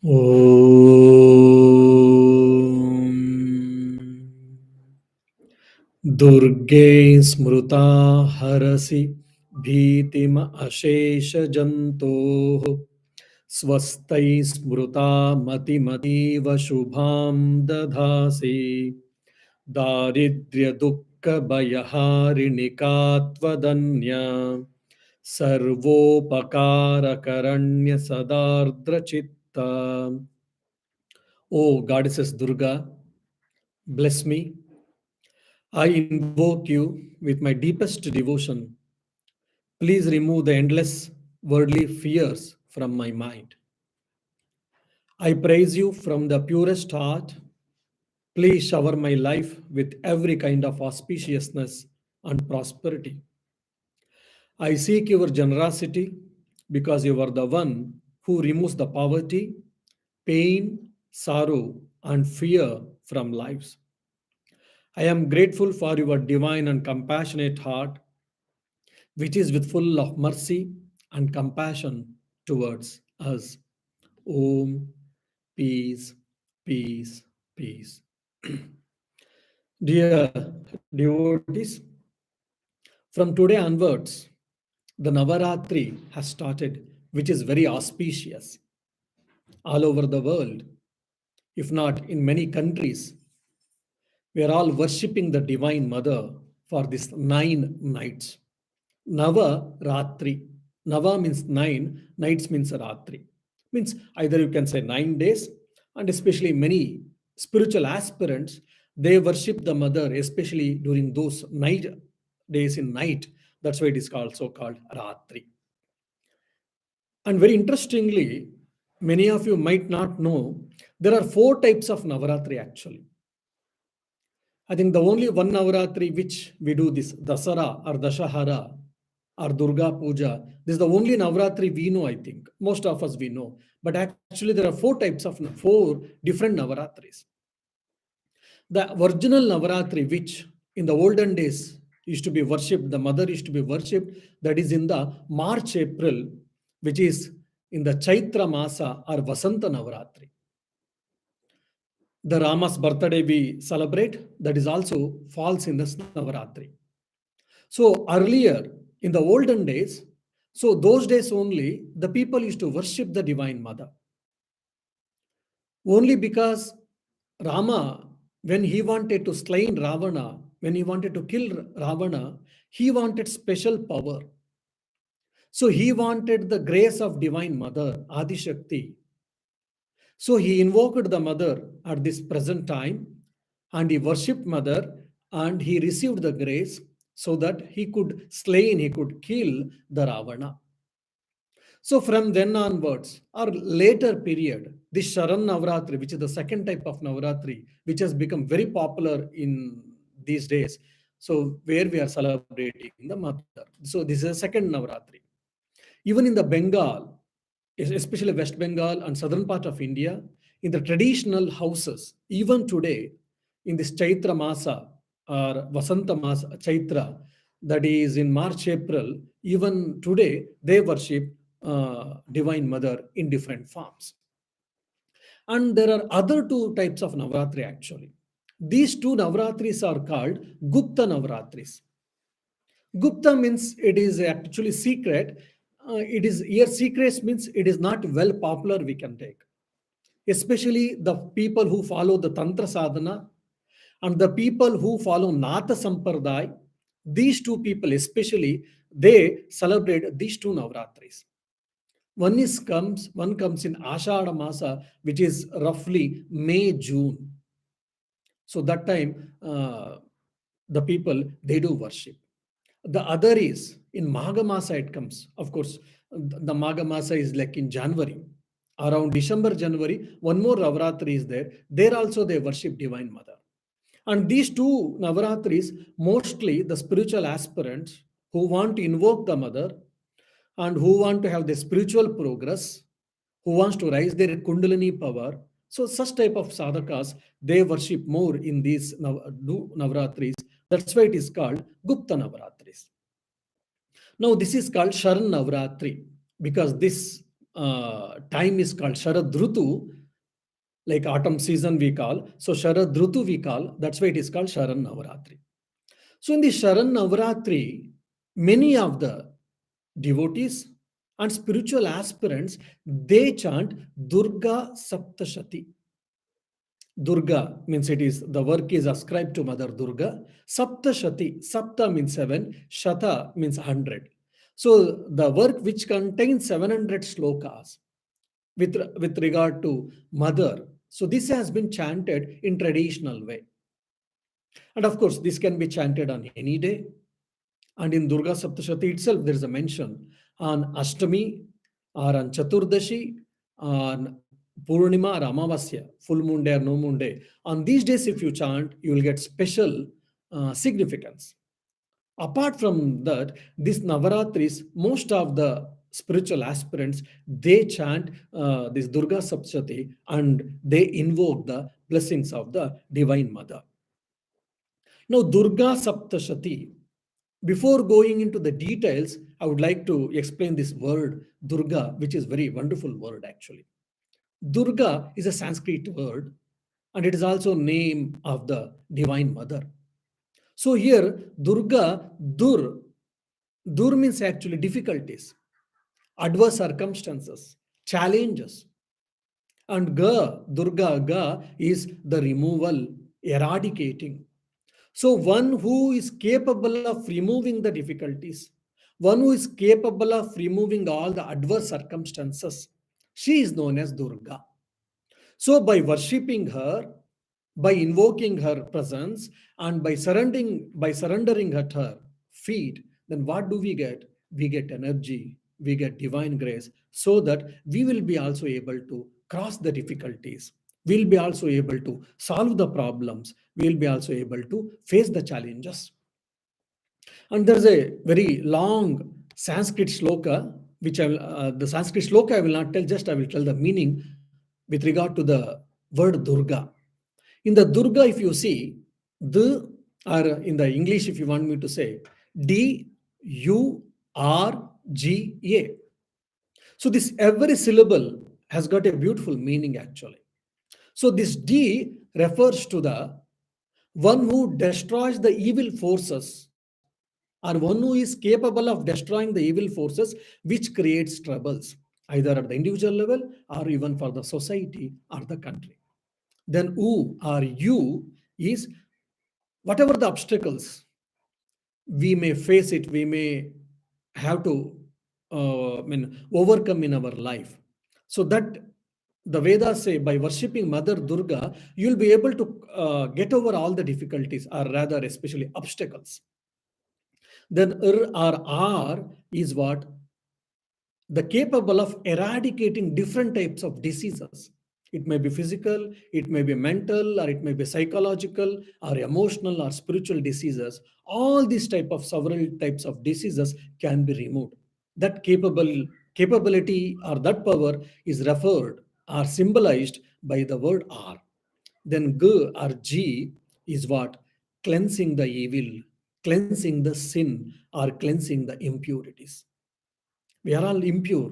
Durge smruta harasi bhitima ashesha janto swastai smruta mati mativa shubham dadhasi daridrya dukkha bhayaharinikatvadanya sarvopakara karanya sadardra chitta. O goddesses Durga, bless me. I invoke you with my deepest devotion. Please remove the endless worldly fears from my mind. I praise you from the purest heart. Please shower my life with every kind of auspiciousness and prosperity. I seek your generosity because you are the one who removes the poverty, pain, sorrow, and fear from lives. I am grateful for your divine and compassionate heart, which is with full of mercy and compassion towards us. Om, peace, peace, peace. Dear devotees, from today onwards, the Navaratri has started, which is very auspicious all over the world, if not in many countries. We are all worshipping the Divine Mother for these 9 nights. Navaratri. Nava means 9, nights means Ratri. Means either you can say 9 days, and especially many spiritual aspirants, they worship the mother, especially during those night days in night. That's why it is also called Ratri. And very interestingly, many of you might not know, there are 4 types of Navaratri actually. I think the only one Navaratri which we do this Dasara or Dashahara or Durga Puja, this is the only Navaratri we know, I think. Most of us we know. But actually, there are 4 different Navaratris. The original Navaratri, which in the olden days used to be worshipped, the mother used to be worshipped, that is in the March, April, which is in the Chaitra Masa or Vasanta Navaratri. The Rama's birthday we celebrate, that is also falls in this Navaratri. So earlier, in the olden days, so those days only, the people used to worship the Divine Mother. Only because Rama, when he wanted to slay Ravana, when he wanted to kill Ravana, he wanted special power. So he wanted the grace of Divine Mother, Adi Shakti. So he invoked the mother at this present time and he worshipped mother and he received the grace so that he could slay, he could kill the Ravana. So from then onwards, or later period, this Sharan Navaratri, which is the second type of Navaratri, which has become very popular in these days. So where we are celebrating the mother. So this is a second Navaratri. Even in the Bengal, especially West Bengal and southern part of India, in the traditional houses, even today, in this Chaitra Masa or Vasanta Masa, Chaitra, that is in March, April, even today, they worship Divine Mother in different forms. And there are other 2 types of Navaratri actually. These 2 Navaratris are called Gupta Navaratris. Gupta means it is actually secret. It is here secrets means it is not well popular we can take. Especially the people who follow the Tantra Sadhana and the people who follow Nata Sampradaya, these 2 people especially, they celebrate these 2 Navaratris. One comes in Ashada Masa, which is roughly May, June. So that time, the people, they do worship. The other is in Magha Masa it comes. Of course, the Magha Masa is like in January. Around December, January, one more Navaratri is there. There also they worship Divine Mother. And these 2 Navaratris, mostly the spiritual aspirants who want to invoke the Mother and who want to have the spiritual progress, who wants to rise their Kundalini power. So such type of sadhakas, they worship more in these Navaratris. That's why it is called Gupta Navaratris. Now this is called Sharan Navaratri because this time is called Sharad Rutu, like autumn season we call. So Sharad Rutu we call, that's why it is called Sharan Navaratri. So in the Sharan Navaratri, many of the devotees and spiritual aspirants, they chant Durga Saptashati. Durga means it is the work is ascribed to Mother Durga. Saptashati, Sapta means 7, Shata means 100. So the work which contains 700 slokas with regard to Mother. So this has been chanted in traditional way. And of course, this can be chanted on any day. And in Durga Saptashati itself, there is a mention on Ashtami or on Chaturdashi, on Purnima or Amavasya, full moon day or no moon day. On these days, if you chant, you will get special significance. Apart from that, these Navaratris, most of the spiritual aspirants, they chant this Durga Saptashati and they invoke the blessings of the Divine Mother. Now, Durga Saptashati, before going into the details, I would like to explain this word Durga, which is very wonderful word actually. Durga is a Sanskrit word and it is also name of the Divine Mother. So here, Dur means actually difficulties, adverse circumstances, challenges. And Durga, is the removal, eradicating. So, one who is capable of removing the difficulties, one who is capable of removing all the adverse circumstances, she is known as Durga. So, by worshipping her, by invoking her presence, and by surrendering at her feet, then what do we get? We get energy, we get divine grace, so that we will be also able to cross the difficulties. We'll be also able to solve the problems. We'll be also able to face the challenges. And there's a very long Sanskrit shloka, which the Sanskrit shloka I will not tell, just I will tell the meaning with regard to the word Durga. In the Durga, if you see, the, or in the English, if you want me to say, Durga. So this every syllable has got a beautiful meaning actually. So this D refers to the one who destroys the evil forces or one who is capable of destroying the evil forces which creates troubles either at the individual level or even for the society or the country. Then U or U is whatever the obstacles we may face it, we may have to overcome in our life. So that the Vedas say by worshipping Mother Durga, you'll be able to get over all the difficulties, or rather, especially obstacles. Then or R is what? The capable of eradicating different types of diseases. It may be physical, it may be mental, or it may be psychological, or emotional, or spiritual diseases. All these several types of diseases can be removed. That capability or that power is referred or symbolized by the word R. Then G or G is what? Cleansing the evil, cleansing the sin, or cleansing the impurities. We are all impure.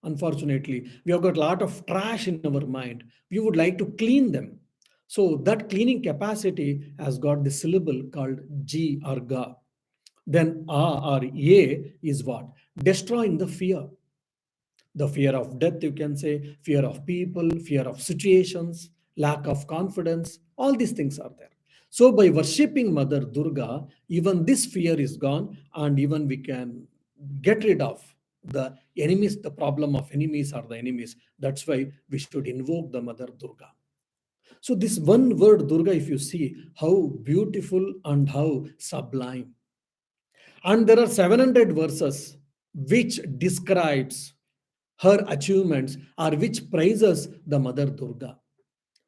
Unfortunately, we have got a lot of trash in our mind. We would like to clean them. So that cleaning capacity has got the syllable called G or Ga. Then A or A is what? Destroying the fear. The fear of death, you can say, fear of people, fear of situations, lack of confidence, all these things are there. So by worshipping Mother Durga, even this fear is gone, and even we can get rid of the enemies, the problem of enemies are the enemies. That's why we should invoke the Mother Durga. So this one word Durga, if you see how beautiful and how sublime. And there are 700 verses which describes her achievements or which praises the Mother Durga.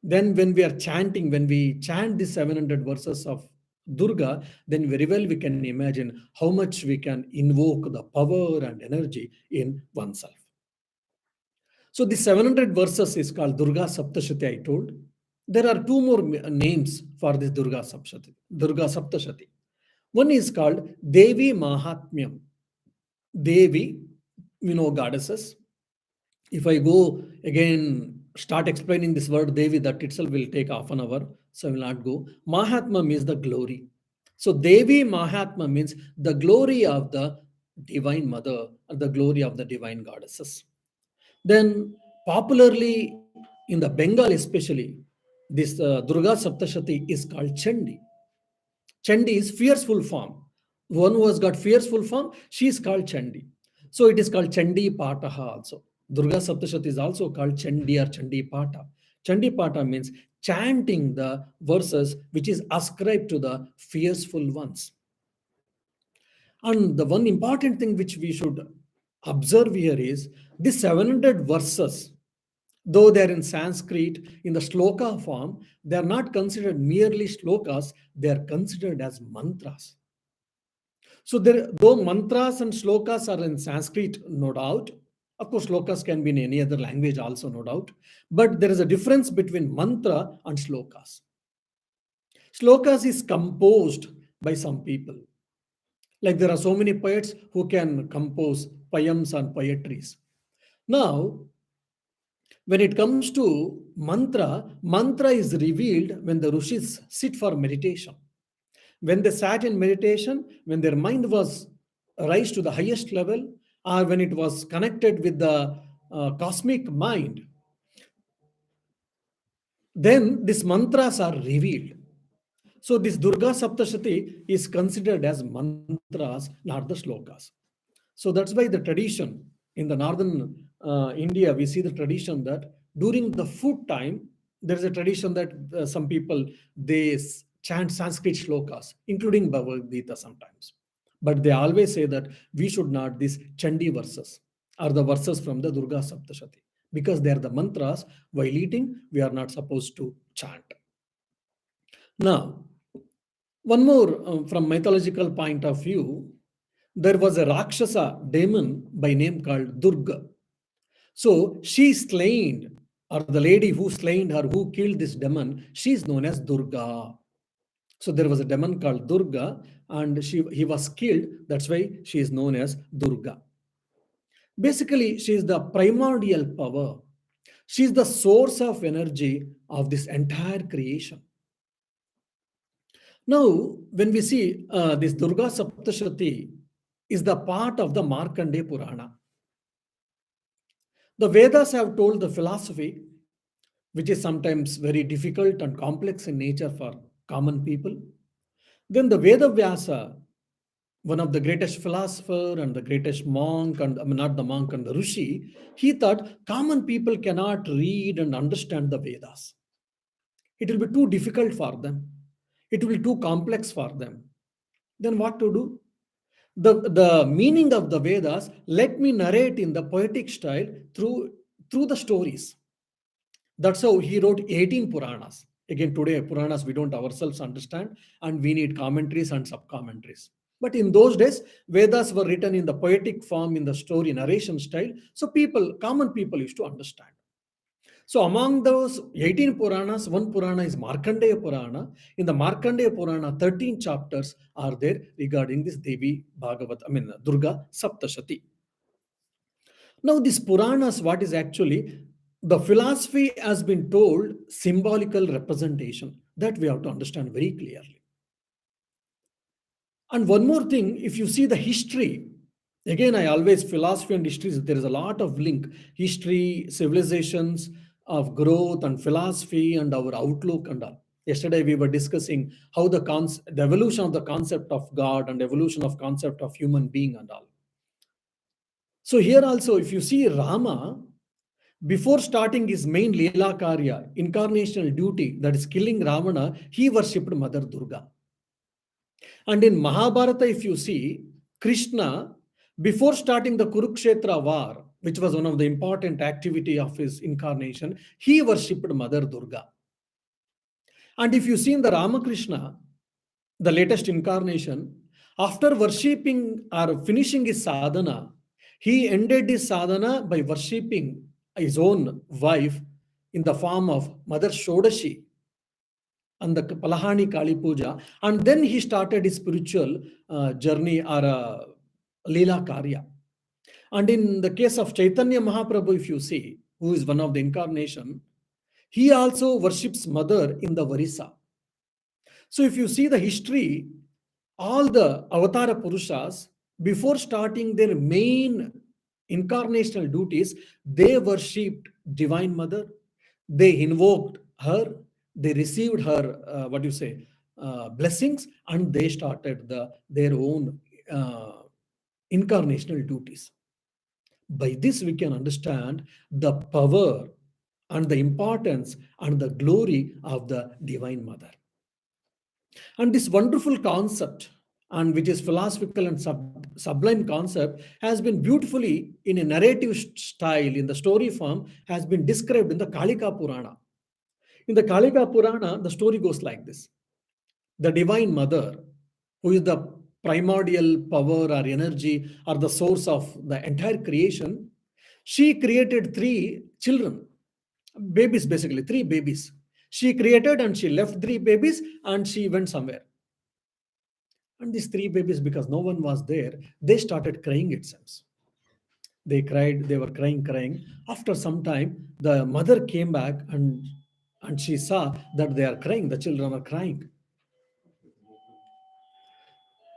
Then when we are chanting, when we chant the 700 verses of Durga, then very well we can imagine how much we can invoke the power and energy in oneself. So the 700 verses is called Durga Saptashati, I told. There are two more names for this Durga Saptashati. Durga Saptashati. One is called Devi Mahatmyam. Devi, goddesses. If I go again, start explaining this word Devi, that itself will take half an hour, so I will not go. Mahatma means the glory. So Devi Mahatma means the glory of the divine mother, or the glory of the divine goddesses. Then, popularly in the Bengal, especially, this Durga Saptashati is called Chandi. Chandi is fearful form. One who has got fearful form, she is called Chandi. So it is called Chandi Pataha also. Durga Saptashati is also called Chandi or Chandi Pata. Chandi Pata means chanting the verses which is ascribed to the fearful ones. And the one important thing which we should observe here is the 700 verses, though they are in Sanskrit in the shloka form, they are not considered merely shlokas, they are considered as mantras. So, though mantras and shlokas are in Sanskrit, no doubt, of course, shlokas can be in any other language also, no doubt, but there is a difference between mantra and shlokas. Shlokas is composed by some people. Like there are so many poets who can compose poems and poetries. Now, when it comes to mantra, mantra is revealed when the rishis sit for meditation. When they sat in meditation, when their mind was raised to the highest level, or when it was connected with the cosmic mind, then these mantras are revealed. So this Durga Saptashati is considered as mantras, not the shlokas. So that's why the tradition in the northern India, we see the tradition that during the food time, there is a tradition that some people they chant Sanskrit shlokas, including Bhagavad Gita sometimes. But they always say that we should not these Chandi verses or the verses from the Durga Saptashati because they are the mantras. While eating, we are not supposed to chant. Now, one more from mythological point of view, there was a Rakshasa demon by name called Durga. So she slain, or the lady who slain her, who killed this demon, she is known as Durga. So there was a demon called Durga, and he was killed. That's why she is known as Durga. Basically, she is the primordial power. She is the source of energy of this entire creation. Now, when we see this Durga Saptashati is the part of the Markandeya Purana. The Vedas have told the philosophy, which is sometimes very difficult and complex in nature for common people. Then the Veda Vyasa, one of the greatest philosopher and the greatest monk, and I mean, not the monk and the Rishi, he thought common people cannot read and understand the Vedas. It will be too difficult for them. It will be too complex for them. Then what to do? The meaning of the Vedas, let me narrate in the poetic style through the stories. That's how he wrote 18 Puranas. Again, today, Puranas we don't ourselves understand, and we need commentaries and sub commentaries. But in those days, Vedas were written in the poetic form, in the story narration style. So common people used to understand. So among those 18 Puranas, one Purana is Markandeya Purana. In the Markandeya Purana, 13 chapters are there regarding this Devi Durga Saptashati. Now, this Puranas, what is actually the philosophy has been told symbolical representation that we have to understand very clearly. And one more thing, if you see the history, again, I always philosophy and history, there is a lot of link. History, civilizations of growth and philosophy and our outlook and all. Yesterday we were discussing how the evolution of the concept of God and evolution of concept of human being and all. So here also, if you see Rama, before starting his main Leela Karya, incarnational duty, that is killing Ravana, he worshipped Mother Durga. And in Mahabharata, if you see, Krishna, before starting the Kurukshetra war, which was one of the important activity of his incarnation, he worshipped Mother Durga. And if you see in the Ramakrishna, the latest incarnation, after worshipping or finishing his sadhana, he ended his sadhana by worshipping his own wife in the form of Mother Shodashi and the Palahani Kali Puja, and then he started his spiritual journey or Leela Karya. And in the case of Chaitanya Mahaprabhu, if you see, who is one of the incarnation, he also worships mother in the Varisa. So if you see the history, all the Avatara Purushas, before starting their main incarnational duties, they worshipped Divine Mother, they invoked her, they received her, what do you say, blessings, and they started their own incarnational duties. By this, we can understand the power and the importance and the glory of the Divine Mother. And this wonderful concept, and which is philosophical and sublime concept, has been beautifully in a narrative style in the story form, has been described in the Kalika Purana. In the Kalika Purana, the story goes like this: the Divine Mother, who is the primordial power or energy or the source of the entire creation, she created three children, babies, basically three babies. She created and she left three babies and she went somewhere. And these three babies, because no one was there, they started crying, it seems. They cried, they were crying, crying. After some time, the mother came back and she saw that they are crying, the children are crying.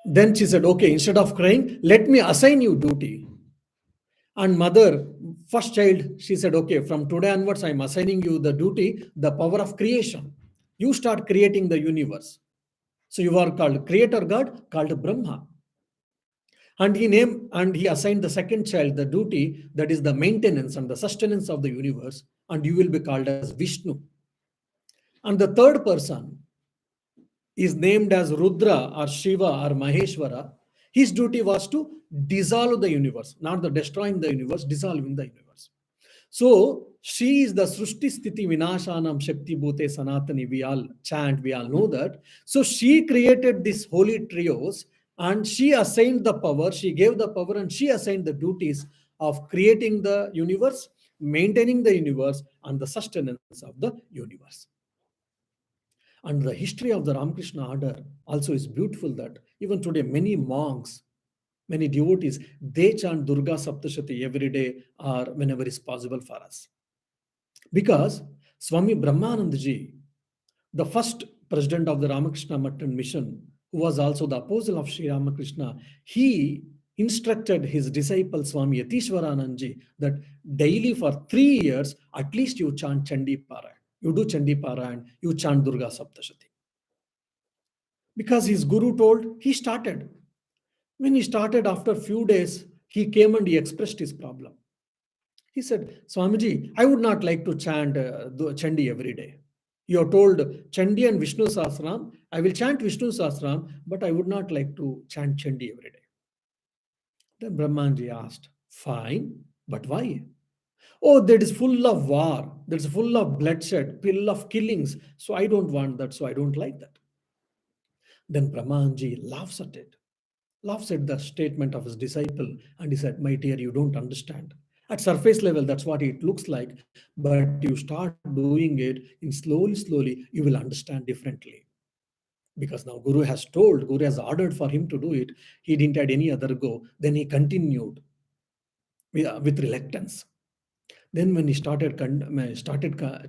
Then she said, okay, instead of crying, let me assign you duty. And mother, first child, she said, okay, from today onwards, I'm assigning you the duty, the power of creation. You start creating the universe. So you are called creator God, called Brahma. And he assigned the second child the duty, that is the maintenance and the sustenance of the universe, and you will be called as Vishnu. And the third person is named as Rudra or Shiva or Maheshwara. His duty was to dissolve the universe, not the destroying the universe, dissolving the universe. So she is the Srushti Sthiti Vinashanam Shakti Bhute Sanatani. We all chant, we all know that. So she created these holy trios and she assigned the power, she gave the power and she assigned the duties of creating the universe, maintaining the universe, and the sustenance of the universe. And the history of the Ramakrishna order also is beautiful, that even today many monks, many devotees, they chant Durga Saptashati every day or whenever is possible for us. Because Swami Brahmanandaji, the first president of the Ramakrishna Matan mission, who was also the apostle of Sri Ramakrishna, he instructed his disciple Swami Yatishwaranandji that daily for 3 years, at least you chant Chandi Parayan. You do Chandi Parayan, you chant Durga Saptashati. Because his guru told, he started. When he started, after a few days, he came and he expressed his problem. He said, Swamiji, I would not like to chant Chandi every day. You are told Chandi and Vishnu Sahasranam. I will chant Vishnu Sahasranam, but I would not like to chant Chandi every day. Then Brahmanji asked, fine, but why? Oh, that is full of war. That's full of bloodshed, full of killings. So I don't want that. So I don't like that. Then Brahmanji laughs at it, laughs at the statement of his disciple, and he said, my dear, you don't understand. At surface level, that's what it looks like, but you start doing it in slowly, you will understand differently. Because now Guru has ordered for him to do it. He didn't had any other go. Then he continued with reluctance. Then when he started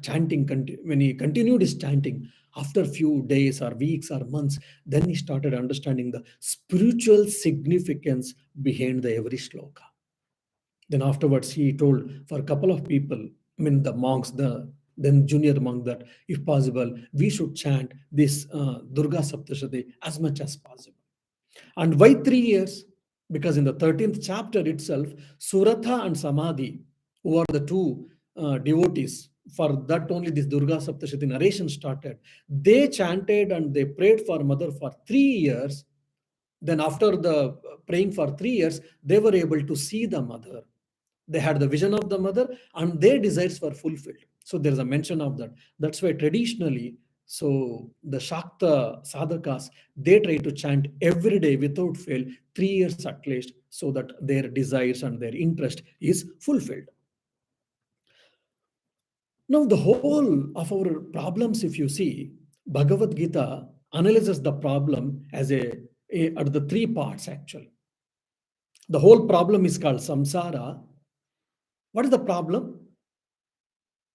chanting, when he continued his chanting, after few days or weeks or months, then he started understanding the spiritual significance behind the every shloka. Then afterwards, he told for a couple of people, I mean the monks, the then junior monk, that if possible, we should chant this Durga Saptashati as much as possible. And why 3 years? Because in the 13th chapter itself, Surata and Samadi, who are the two devotees, for that only this Durga Saptashati narration started. They chanted and they prayed for mother for 3 years. Then after the praying for 3 years, they were able to see the mother. They had the vision of the mother and their desires were fulfilled. So there's a mention of that. That's why traditionally, so the Shakta sadhakas, they try to chant every day without fail, 3 years at least, so that their desires and their interest is fulfilled. Now, the whole of our problems, if you see, Bhagavad Gita analyzes the problem as at the three parts actually. The whole problem is called samsara. What is the problem?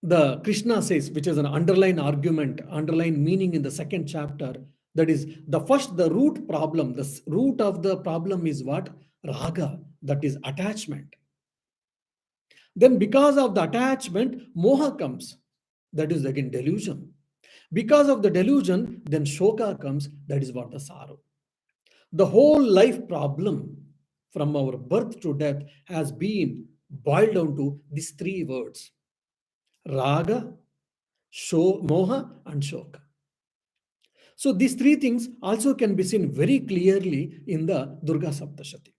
The Krishna says, which is an underlying argument, underlying meaning in the second chapter, that is the root problem, the root of the problem is what? Raga, that is attachment. Then because of the attachment, moha comes, that is again delusion. Because of the delusion, then shoka comes, that is what? The sorrow. The whole life problem from our birth to death has been boiled down to these three words: raga, moha, and shoka. So these three things also can be seen very clearly in the Durga Saptashati.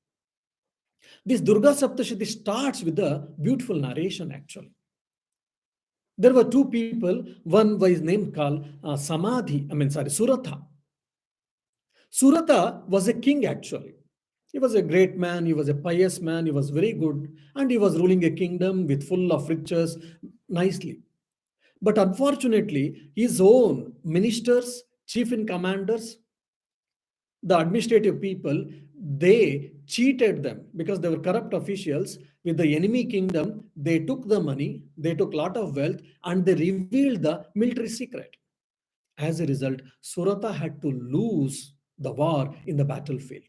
This Durga Saptashati starts with a beautiful narration actually. There were two people, one was named called Surata. Surata was a king actually. He was a great man, he was a pious man, he was very good, and he was ruling a kingdom with full of riches nicely. But unfortunately, his own ministers, chief in commanders, the administrative people, they cheated them because they were corrupt officials with the enemy kingdom. They took the money, they took a lot of wealth, and they revealed the military secret. As a result, Surata had to lose the war in the battlefield.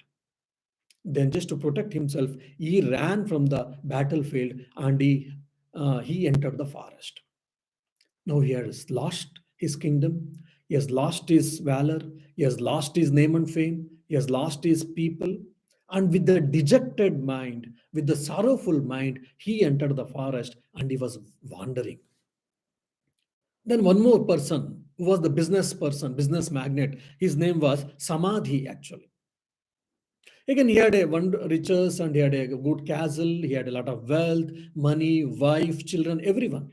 Then, just to protect himself, he ran from the battlefield and he entered the forest. Now he has lost his kingdom, he has lost his valor, he has lost his name and fame, he has lost his people. And with the dejected mind, with the sorrowful mind, he entered the forest and he was wandering. Then one more person who was the business person, business magnate, his name was Samadhi actually. Again, he had a one riches and he had a good castle, he had a lot of wealth, money, wife, children, everyone.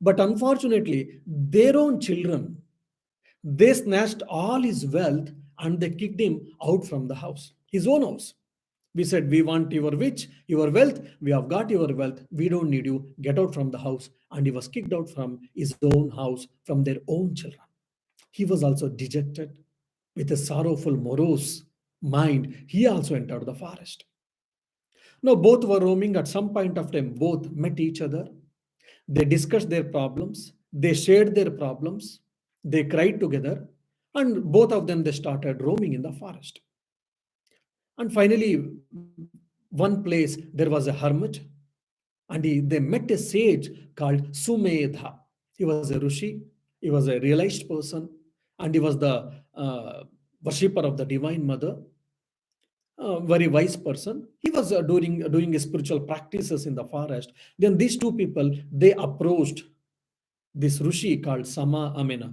But unfortunately, their own children, they snatched all his wealth and they kicked him out from the house, his own house. We said, we want your rich, your wealth. We have got your wealth. We don't need you. Get out from the house. And he was kicked out from his own house, from their own children. He was also dejected with a sorrowful, morose mind. He also entered the forest. Now, both were roaming. At some point of time, both met each other. They discussed their problems. They shared their problems. They cried together. And both of them, they started roaming in the forest. And finally, one place, there was a hermit. And they met a sage called Sumedha. He was a Rishi. He was a realized person. And he was the worshipper of the Divine Mother. Very wise person. He was doing spiritual practices in the forest. Then these two people, they approached this Rishi called Sumedha,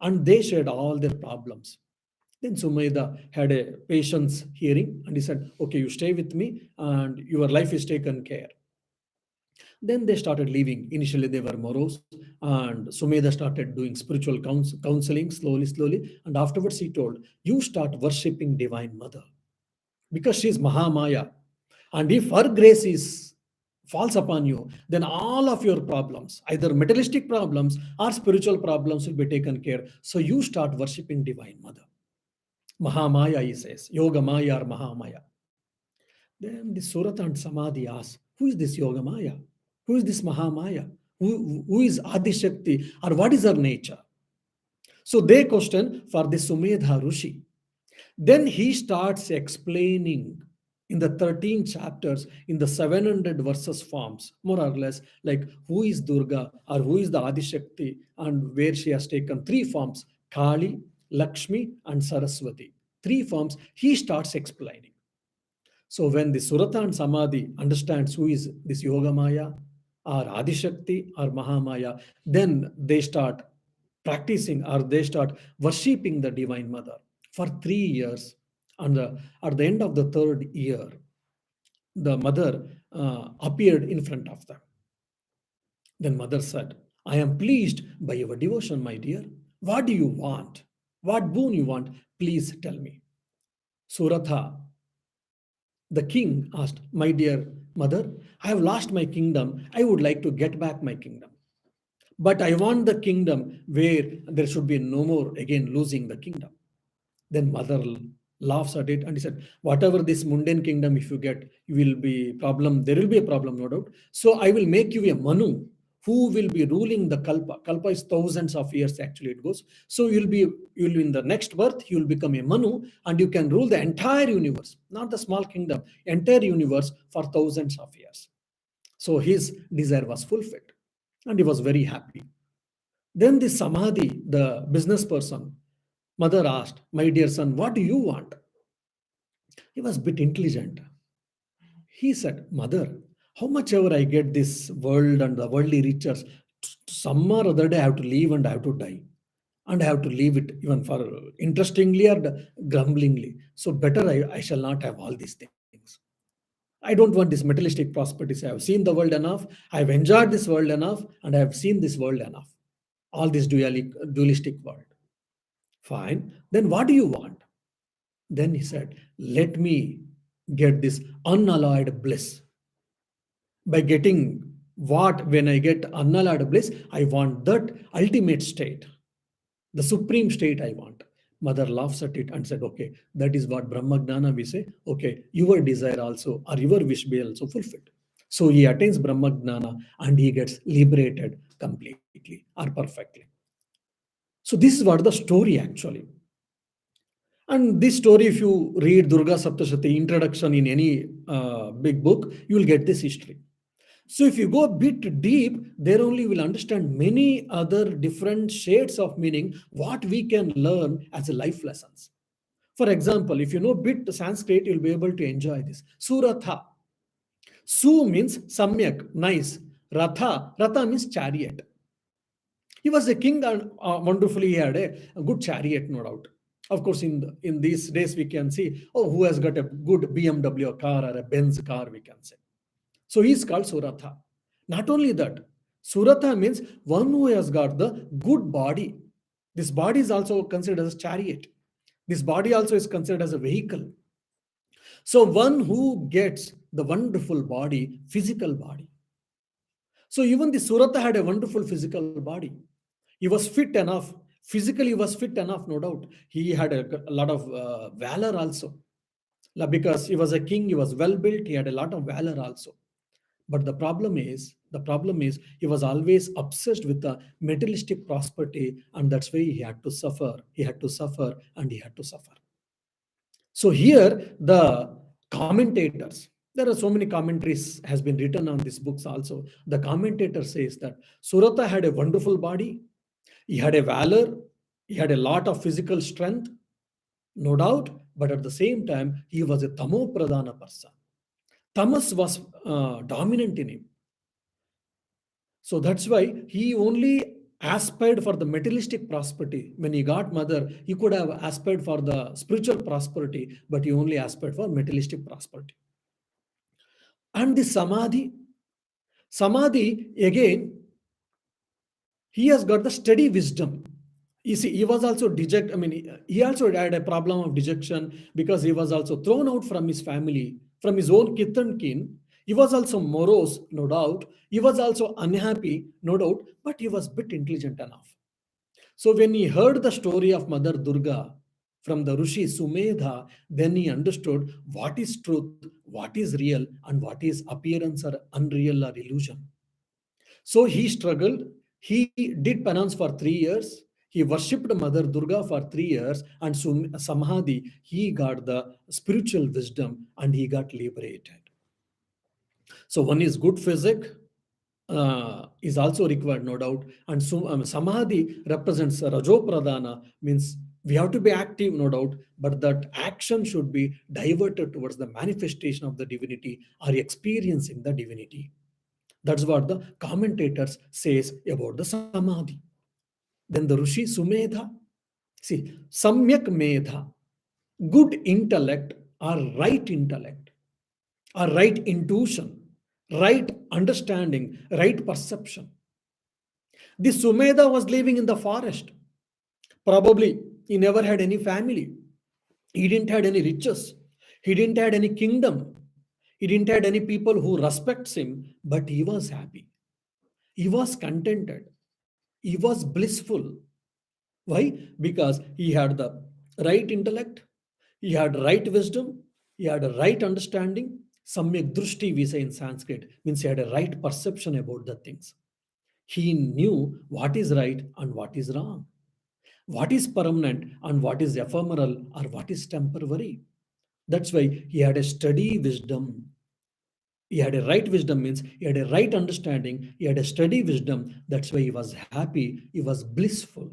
and they shared all their problems. Then Sumedha had a patience hearing and he said, okay, you stay with me and your life is taken care. Then they started living. Initially, they were morose, and Sumedha started doing spiritual counseling slowly, slowly. And afterwards, he told, you start worshipping Divine Mother because she is Mahamaya. And if her grace is falls upon you, then all of your problems, either materialistic problems or spiritual problems, will be taken care. So you start worshipping Divine Mother. Mahamaya, he says, Yoga Maya or Mahamaya. Then the Surata and Samadi asks, who is this Yoga Maya? Who is this Mahamaya? Who is Adi Shakti? Or what is her nature? So they question for the Sumedha Rishi. Then he starts explaining in the 13 chapters, in the 700 verses forms, more or less, like who is Durga or who is the Adi Shakti and where she has taken three forms: Kali, Lakshmi, and Saraswati. Three forms he starts explaining. So when the Surata and Samadhi understands who is this Yoga Maya or Adishakti or Mahamaya, then they start practicing or they start worshipping the Divine Mother for 3 years. And at the end of the third year, the mother appeared in front of them. Then mother said, I am pleased by your devotion, my dear. What do you want? What boon you want? Please tell me. Suratha, the king, asked, my dear mother, I have lost my kingdom. I would like to get back my kingdom. But I want the kingdom where there should be no more again losing the kingdom. Then mother laughs at it, and he said, whatever this mundane kingdom, if you get, you will be problem, there will be a problem, no doubt. So I will make you a Manu who will be ruling the kalpa. Kalpa is thousands of years, actually it goes. So you'll in the next birth, you'll become a Manu, and you can rule the entire universe, not the small kingdom, entire universe for thousands of years. So his desire was fulfilled, and he was very happy. Then the Samadhi, the business person, mother asked, my dear son, what do you want? He was a bit intelligent. He said, mother, how much ever I get this world and the worldly riches, some or other day I have to leave and I have to die. And I have to leave it even for interestingly or grumblingly. So better I shall not have all these things. I don't want this materialistic prosperities. I have seen the world enough. I have enjoyed this world enough, and I have seen this world enough. All this dualistic world. Fine. Then what do you want? Then he said, let me get this unalloyed bliss. By getting what, when I get unalloyed bliss, I want that ultimate state, the supreme state I want. Mother laughs at it and said, okay, that is what Brahmagnana we say. Okay, your desire also, or your wish be also fulfilled. So he attains Brahmagnana and he gets liberated completely or perfectly. So this is what the story actually. And this story, if you read Durga Saptashati introduction in any big book, you will get this history. So if you go a bit deep, there only will understand many other different shades of meaning, what we can learn as a life lessons. For example, if you know bit Sanskrit, you'll be able to enjoy this. Surata. Su means samyak, nice. Ratha means chariot. He was a king and wonderfully he had a good chariot, no doubt. Of course, in these days we can see, oh, who has got a good BMW car or a Benz car, we can say. So he is called Suratha. Not only that, Suratha means one who has got the good body. This body is also considered as a chariot. This body also is considered as a vehicle. So one who gets the wonderful body, physical body. So even the Suratha had a wonderful physical body. He was fit enough. Physically, he was fit enough, no doubt. He had a lot of valor also. Because he was a king, he was well built, he had a lot of valor also. But the problem is he was always obsessed with the materialistic prosperity, and that's why he had to suffer. He had to suffer and he had to suffer. So here the commentators, there are so many commentaries has been written on these books also. The commentator says that Surata had a wonderful body, he had a valor, he had a lot of physical strength, no doubt, but at the same time, he was a tamo pradhana person. Tamas was dominant in him. So that's why he only aspired for the materialistic prosperity. When he got mother, he could have aspired for the spiritual prosperity, but he only aspired for materialistic prosperity. And the Samadhi again, he has got the steady wisdom. You see, he was also deject. I mean, he also had a problem of dejection because he was also thrown out from his family, from his own kith and kin. He was also morose, no doubt. He was also unhappy, no doubt, but he was a bit intelligent enough. So when he heard the story of Mother Durga from the Rishi Sumedha, then he understood what is truth, what is real, and what is appearance or unreal or illusion. So he struggled. He did penance for 3 years. He worshipped Mother Durga for 3 years, and Samadhi, he got the spiritual wisdom and he got liberated. So one is good physics is also required, no doubt. And Samadhi represents Rajo Pradhana, means we have to be active, no doubt, but that action should be diverted towards the manifestation of the divinity or experiencing the divinity. That's what the commentators says about the Samadhi. Then the Rishi Sumedha, see, Samyak Medha, good intellect or right intuition, right understanding, right perception. This Sumedha was living in the forest. Probably he never had any family. He didn't have any riches. He didn't have any kingdom. He didn't have any people who respects him, but he was happy. He was contented. He was blissful. Why? Because he had the right intellect, He had right wisdom, he had a right understanding. Samyak drushti, we say in Sanskrit, means he had a right perception about the things. He knew what is right and what is wrong, what is permanent and what is ephemeral or what is temporary. That's why he had a steady wisdom. He had a right wisdom, means he had a right understanding, he had a steady wisdom. That's why he was happy, he was blissful.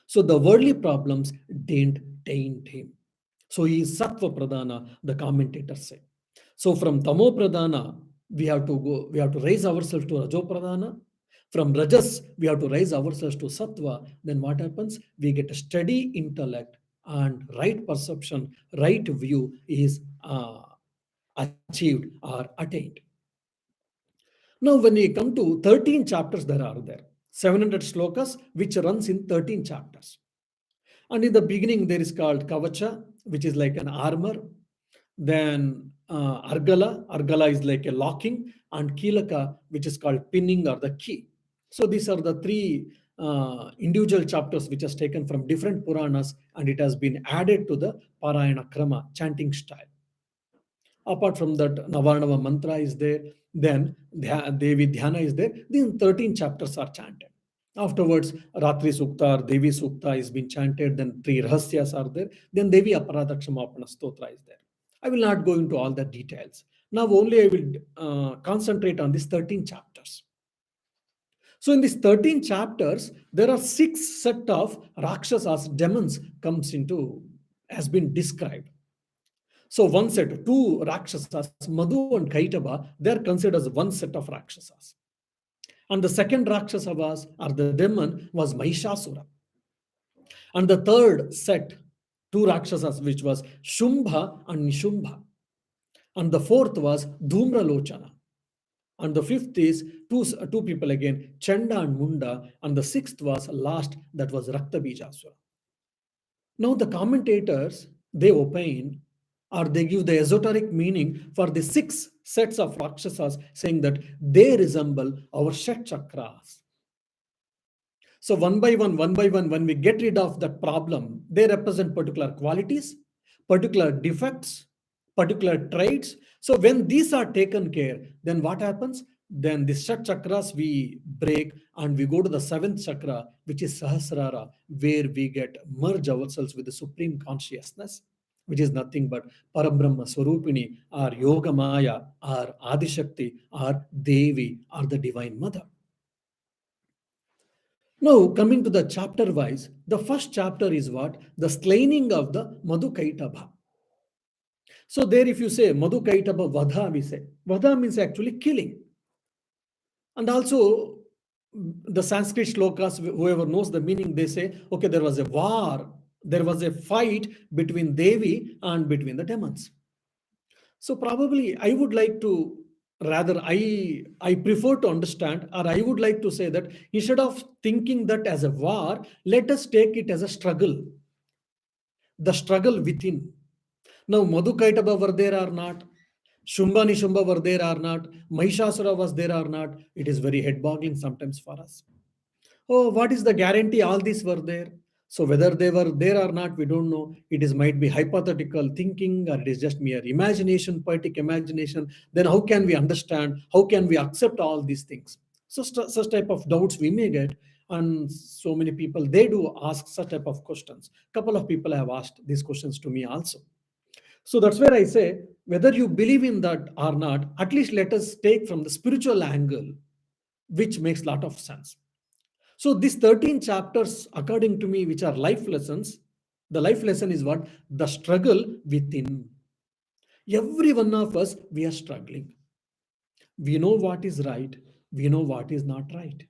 So the worldly problems didn't taint him. So he is Sattva Pradhana, the commentators say. So from Tamo Pradhana, we have to raise ourselves to Rajo Pradhana. From Rajas, we have to raise ourselves to Sattva. Then what happens? We get a steady intellect and right perception, right view is achieved or attained. Now, when we come to 13 chapters, there are there 700 slokas, which runs in 13 chapters. And in the beginning, there is called Kavacha, which is like an armor. Then Argala, Argala is like a locking, and Kilaka, which is called pinning or the key. So these are the three individual chapters which has taken from different Puranas, and it has been added to the Parayana Krama, chanting style. Apart from that, Navarnava mantra is there, then Devi Dhyana is there. These 13 chapters are chanted. Afterwards, Ratri Sukta or Devi Sukta is being chanted, then three Rahasyas are there, then Devi Aparadakshamapana Stotra is there. I will not go into all the details. Now, only I will concentrate on these 13 chapters. So, in these 13 chapters, there are 6 set of Rakshasas, demons, comes into, has been described. So one set, two Rakshasas, Madhu and Kaitaba, they are considered as one set of Rakshasas. And the second Rakshasa was, or the demon, was Mahishasura. And the third set, two Rakshasas, which was Shumbha and Nishumbha. And the fourth was Dhumralochana. And the fifth is two people again, Chanda and Munda. And the sixth was last, that was Raktabijasura. Now the commentators, they opine or they give the esoteric meaning for the 6 sets of Rakshasas, saying that they resemble our Shat Chakras. So one by one, when we get rid of that problem, they represent particular qualities, particular defects, particular traits. So when these are taken care, then what happens? Then the Shat Chakras we break and we go to the 7th chakra, which is Sahasrara, where we get merge ourselves with the Supreme Consciousness, which is nothing but Parabrahma Swarupini, or Yoga Maya, or Adishakti, or Devi, or the Divine Mother. Now, coming to the chapter wise, the first chapter is what? The slaying of the Madhukaitaba. So, there, if you say Madhukaitaba Vadha, we say Vadha means actually killing. And also, the Sanskrit shlokas, whoever knows the meaning, they say, okay, there was a war, there was a fight between Devi and between the demons. So, probably I would like to, rather I prefer to understand, or I would like to say that instead of thinking that as a war, let us take it as a struggle, the struggle within. Now Madhukaitaba were there or not, Shumba Nishumba were there or not, Mahishasura was there or not, it is very head boggling sometimes for us. Oh, what is the guarantee all these were there? So whether they were there or not, we don't know. It is might be hypothetical thinking, or it is just mere imagination, poetic imagination. Then how can we understand? How can we accept all these things? So such type of doubts we may get, and so many people they do ask such type of questions. Couple of people have asked these questions to me also. So that's where I say, whether you believe in that or not, at least let us take from the spiritual angle, which makes a lot of sense. So these 13 chapters, according to me, which are life lessons, the life lesson is what? The struggle within. Every one of us, we are struggling. We know what is right. We know what is not right.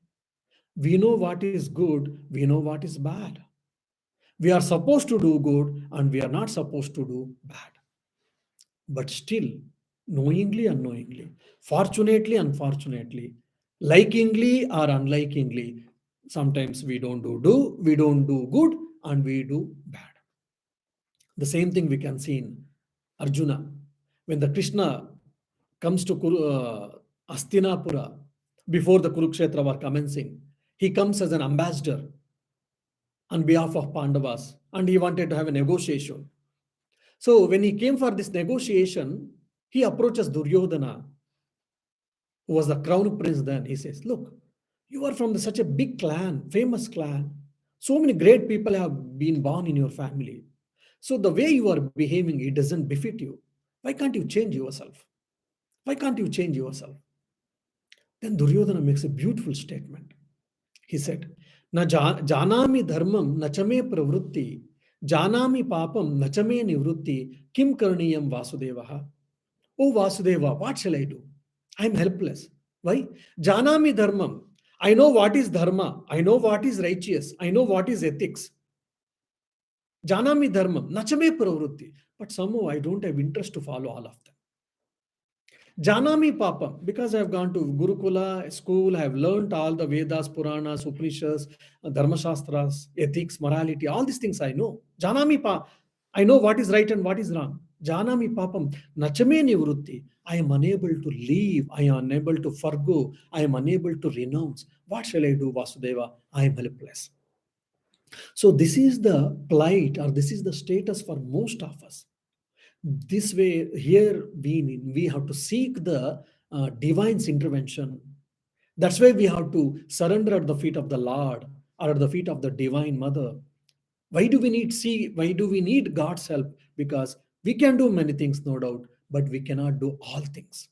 We know what is good. We know what is bad. We are supposed to do good and we are not supposed to do bad. But still, knowingly, unknowingly, fortunately, unfortunately, likingly or unlikingly, sometimes we don't we don't do good and we do bad. The same thing we can see in Arjuna. When the Krishna comes to Astinapura, before the Kurukshetra war commencing, he comes as an ambassador on behalf of Pandavas and he wanted to have a negotiation. So when he came for this negotiation, he approaches Duryodhana, who was the crown prince then. He says, look, you are from such a big clan, famous clan. So many great people have been born in your family. So the way you are behaving, it doesn't befit you. Why can't you change yourself? Why can't you change yourself? Then Duryodhana makes a beautiful statement. He said, Na janami dharmam nachame pravrutti, janami papam nachame nivrutti, kim karniyam vasudevaha. Oh Vasudeva, what shall I do? I am helpless. Why? Janami dharmam. I know what is dharma. I know what is righteous. I know what is ethics. Janami dharmam, nachame pravrutti. But somehow I don't have interest to follow all of them. Janami Papam, because I have gone to Gurukula school, I have learned all the Vedas, Puranas, Upanishads, Dharma Shastras, ethics, morality, all these things I know. Janami Pa, I know what is right and what is wrong. Janami Papam, Nachame Nivrutti, I am unable to leave, I am unable to forgo, I am unable to renounce. What shall I do, Vasudeva? I am helpless. So this is the plight, or this is the status for most of us. This way, here we have to seek the divine's intervention. That's why we have to surrender at the feet of the Lord or at the feet of the divine mother. Why do we need God's help? Because we can do many things, no doubt, but we cannot do all things.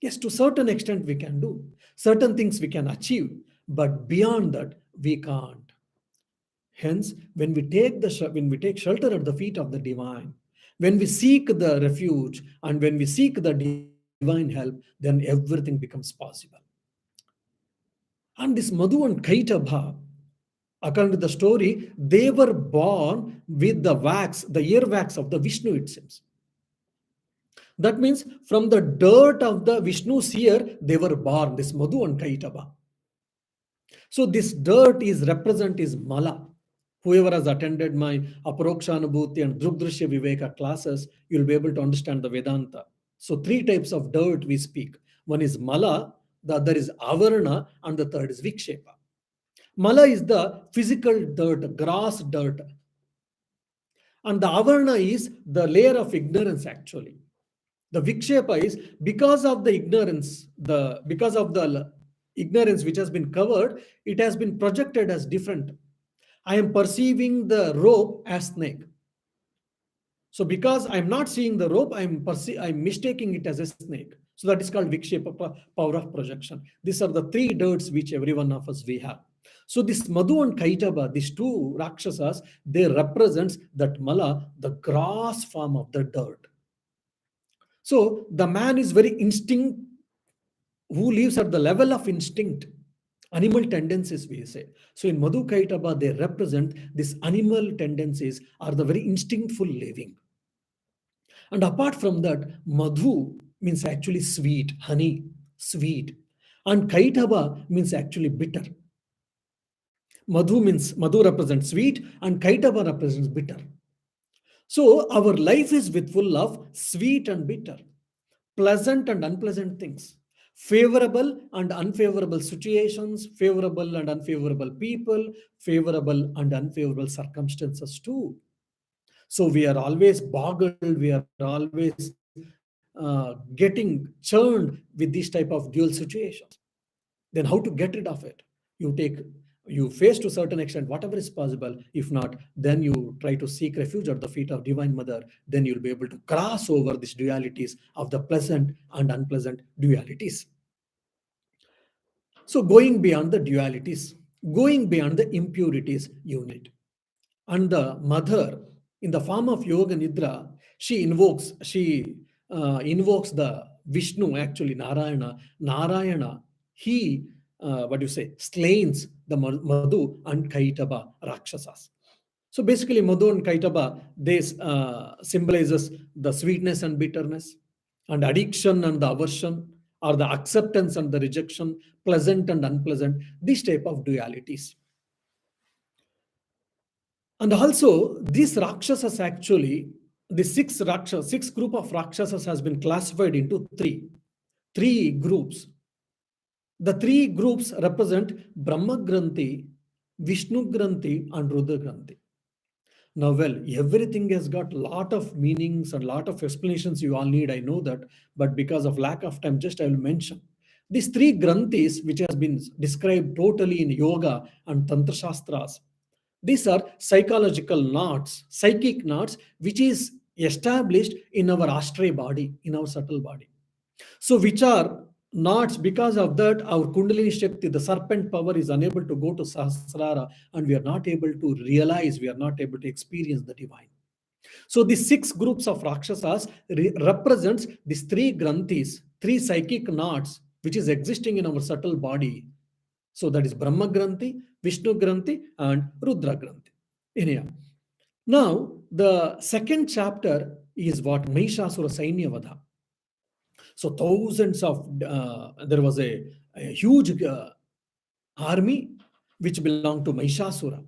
Yes, to a certain extent we can do certain things, we can achieve, but beyond that we can't. Hence, when we take shelter at the feet of the divine, when we seek the refuge and when we seek the divine help, then everything becomes possible. And this Madhu and Kaitabha, according to the story, they were born with the wax, the earwax of the Vishnu, it seems. That means from the dirt of the Vishnu's ear, they were born, this Madhu and Kaitaba. So this dirt is represent is Mala. Whoever has attended my Aprokshanubhuti and Drugdrishya Viveka classes, you'll be able to understand the Vedanta. So three types of dirt we speak. One is Mala, the other is Avarna, and the third is Vikshepa. Mala is the physical dirt, gross dirt. And the Avarna is the layer of ignorance actually. The Vikshepa is because of the ignorance, ignorance which has been covered, it has been projected as different. I am perceiving the rope as snake. So because I'm not seeing the rope, I'm mistaking it as a snake. So that is called Vikshepa, power of projection. These are the three dirts which every one of us we have. So this Madhu and Kaitaba, these two Rakshasas, they represents that Mala, the gross form of the dirt. So the man is very instinct, who lives at the level of instinct, animal tendencies we say. So in Madhu Kaitaba, they represent these animal tendencies are the very instinctful living. And apart from that, Madhu means actually sweet, honey, sweet. And Kaitaba means actually bitter. Madhu represents sweet and Kaitaba represents bitter. So our life is with full of sweet and bitter, pleasant and unpleasant things, favorable and unfavorable situations, favorable and unfavorable people, favorable and unfavorable circumstances too. So we are always boggled, we are always getting churned with these type of dual situations. Then how to get rid of it? You face to a certain extent whatever is possible. If not, then you try to seek refuge at the feet of Divine Mother. Then you'll be able to cross over these dualities of the pleasant and unpleasant dualities. So going beyond the dualities, going beyond the impurities unit. And the mother, in the form of Yoga Nidra, she invokes the Vishnu, actually Narayana. Narayana, he, slains the Madhu and Kaitaba Rakshasas. So basically, Madhu and Kaitaba, they symbolizes the sweetness and bitterness, and addiction and the aversion, or the acceptance and the rejection, pleasant and unpleasant, these type of dualities. And also, these Rakshasas actually, the six group of Rakshasas has been classified into three groups. The three groups represent Brahma Granthi, Vishnu Granthi, and Rudra Granthi. Now, well, everything has got lot of meanings and lot of explanations you all need. I know that, but because of lack of time, just I will mention these three granthis, which has been described totally in yoga and tantra shastras. These are psychological knots, psychic knots, which is established in our astray body, in our subtle body. So, which are knots? Because of that, our Kundalini Shakti, the serpent power, is unable to go to Sahasrara, and we are not able to realize, we are not able to experience the divine. So, the six groups of Rakshasas represents these three granthis, three psychic knots, which is existing in our subtle body. So, that is Brahma Granthi, Vishnu Granthi, and Rudra Granthi. Anyhow, now the second chapter is what Mahishasura Sainya Vadha. So thousands of there was a huge army which belonged to Mahishasura.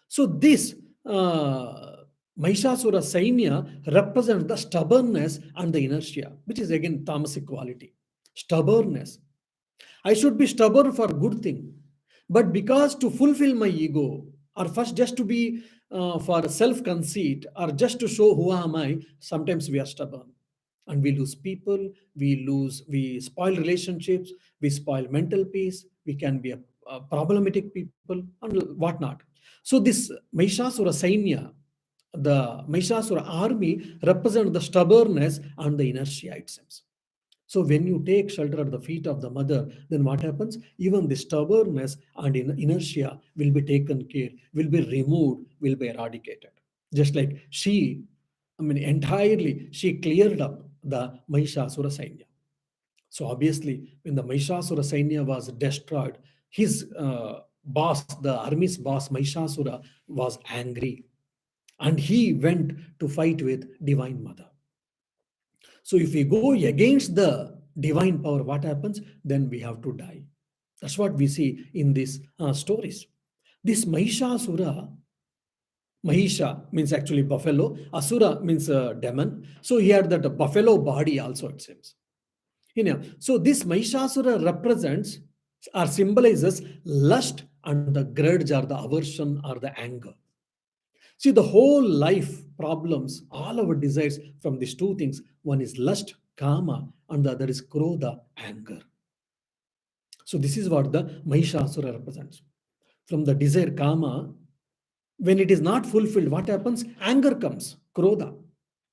So this uh, Mahishasura Sainya represents the stubbornness and the inertia, which is again tamasic quality. Stubbornness. I should be stubborn for good thing, but because to fulfill my ego, or first just to be for self conceit, or just to show who am I, sometimes we are stubborn, and we lose people, we spoil relationships, we spoil mental peace, we can be a problematic people and whatnot. So this Mahishasura Sainya, the Mahishasura army represent the stubbornness and the inertia, it seems. So when you take shelter at the feet of the mother, then what happens? Even the stubbornness and inertia will be taken care, will be removed, will be eradicated. Just like she, I mean, entirely, she cleared up the Mahishasura Sainya. So obviously, when the Mahishasura Sainya was destroyed, his boss, the army's boss, Mahishasura, was angry, and he went to fight with Divine Mother. So if we go against the divine power, what happens? Then we have to die. That's what we see in these stories. This Mahishasura, Mahisha means actually buffalo, Asura means demon. So he had that buffalo body also, it seems. So this Mahishasura represents or symbolizes lust and the grudge or the aversion or the anger. See, the whole life problems, all our desires from these two things, one is lust, kama, and the other is krodha, anger. So this is what the Mahishasura represents. From the desire kama, when it is not fulfilled, what happens? Anger comes, krodha.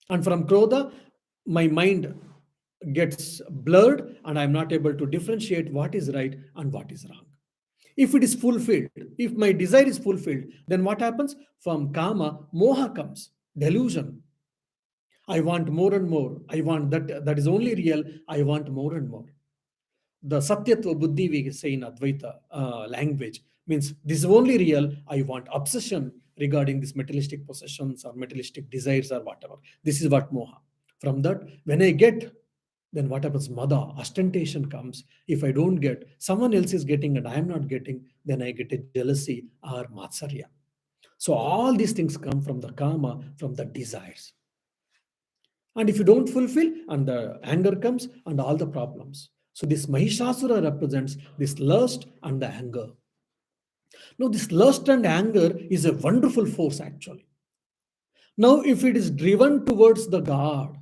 And from krodha, my mind gets blurred and I'm not able to differentiate what is right and what is wrong. If it is fulfilled, if my desire is fulfilled, then what happens? From kama, moha comes, delusion. I want more and more. I want that is only real. I want more and more. The Satyatva Buddhi, we say in Advaita language, means this is only real. I want obsession regarding these materialistic possessions or materialistic desires or whatever. This is what moha. From that, when I get, then what happens? Mada, ostentation comes. If I don't get, someone else is getting and I am not getting, then I get a jealousy or matsarya. So all these things come from the kama, from the desires. And if you don't fulfill, and the anger comes and all the problems. So this Mahishasura represents this lust and the anger. Now, this lust and anger is a wonderful force actually. Now, if it is driven towards the God,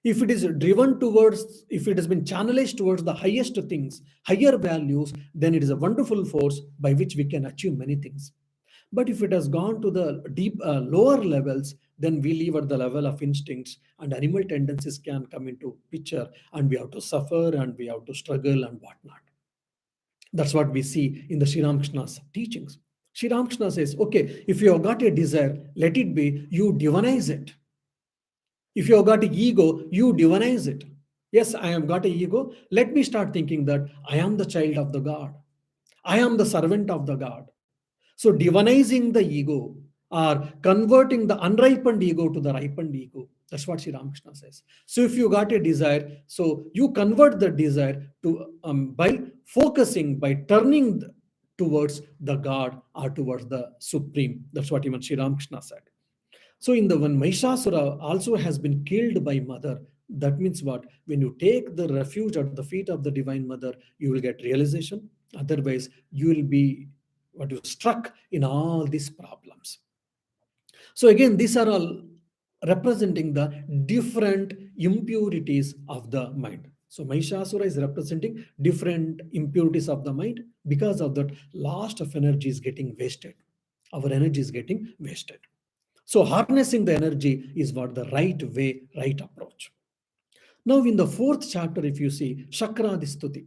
if it is driven towards, if it has been channelized towards the highest things, higher values, then it is a wonderful force by which we can achieve many things. But if it has gone to the deep, lower levels, then we live at the level of instincts, and animal tendencies can come into picture, and we have to suffer and we have to struggle and whatnot. That's what we see in the Sri Ramakrishna's teachings. Sri Ramakrishna says, okay, if you have got a desire, let it be, you divinize it. If you have got an ego, you divinize it. Yes, I have got an ego. Let me start thinking that I am the child of the God. I am the servant of the God. So divinizing the ego or converting the unripened ego to the ripened ego. That's what Sri Ramakrishna says. So if you got a desire, so you convert the desire to by focusing, by turning towards the God or towards the Supreme. That's what even Sri Ramakrishna said. So in the one Mahishasura also has been killed by mother. That means what? When you take the refuge at the feet of the Divine Mother, you will get realization. Otherwise, you will be what you struck in all these problems. So again, these are all representing the different impurities of the mind. So Mahishasura is representing different impurities of the mind. Because of that, lost of energy is getting wasted. Our energy is getting wasted. So harnessing the energy is what the right way, right approach. Now in the fourth chapter, if you see Shakradhistuti,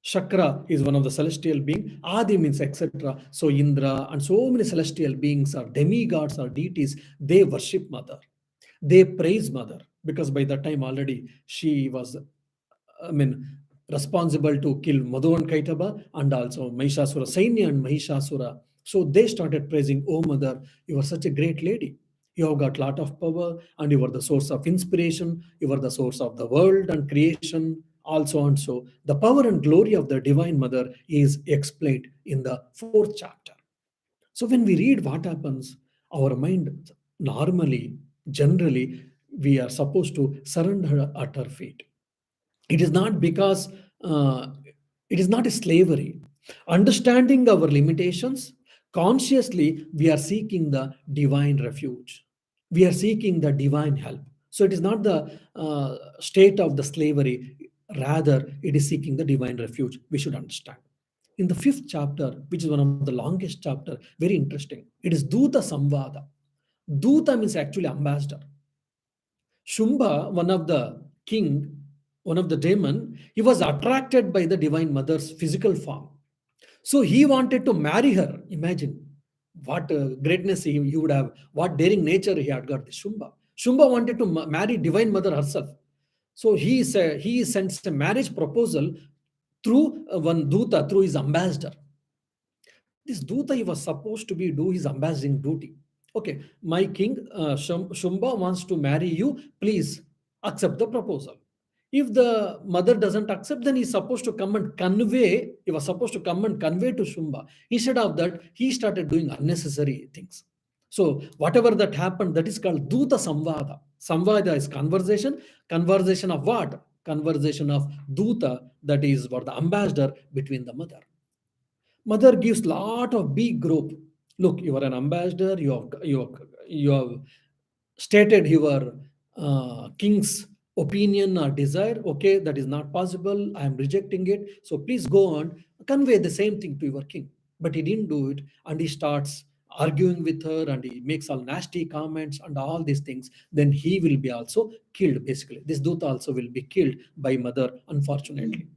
Shakra is one of the celestial being. Adi means etc. So Indra and so many celestial beings or demigods or deities, they worship Mother. They praise Mother because by that time already she was, I mean, responsible to kill Madhu and Kaitaba and also Mahishasura, Sainya and Mahishasura. So they started praising, "Oh Mother, you are such a great lady. You have got lot of power and you are the source of inspiration. You are the source of the world and creation, also and so." The power and glory of the Divine Mother is explained in the fourth chapter. So when we read what happens, our mind normally, generally, we are supposed to surrender at her feet. It is not because uh, it is not a slavery. Understanding our limitations, consciously we are seeking the divine refuge. We are seeking the divine help. So it is not the state of the slavery, rather it is seeking the divine refuge. We should understand. In the fifth chapter, which is one of the longest chapter, very interesting. It is Duta Samvada. Duta means actually ambassador. Shumba, one of the king, one of the demon, he was attracted by the divine mother's physical form. So he wanted to marry her. Imagine what greatness he would have, what daring nature he had got. This Shumba. Shumba wanted to marry divine mother herself. So he sends a marriage proposal through one Duta, through his ambassador. This Duta, he was supposed to be do his ambassading duty. Okay, my king Shumba wants to marry you. Please accept the proposal. If the mother doesn't accept, then he's supposed to come and convey. He was supposed to come and convey to Shumba. Instead of that, he started doing unnecessary things. So whatever that happened, that is called Duta Samvada. Samvada is conversation. Conversation of what? Conversation of Duta, that is what the ambassador between the mother. Mother gives lot of big group. Look, you are an ambassador. You have stated your king's opinion or desire. Okay, that is not possible. I am rejecting it. So please go on, convey the same thing to your king. But he didn't do it, and he starts arguing with her, and he makes all nasty comments and all these things. Then he will be also killed. Basically, this Duta also will be killed by mother, unfortunately.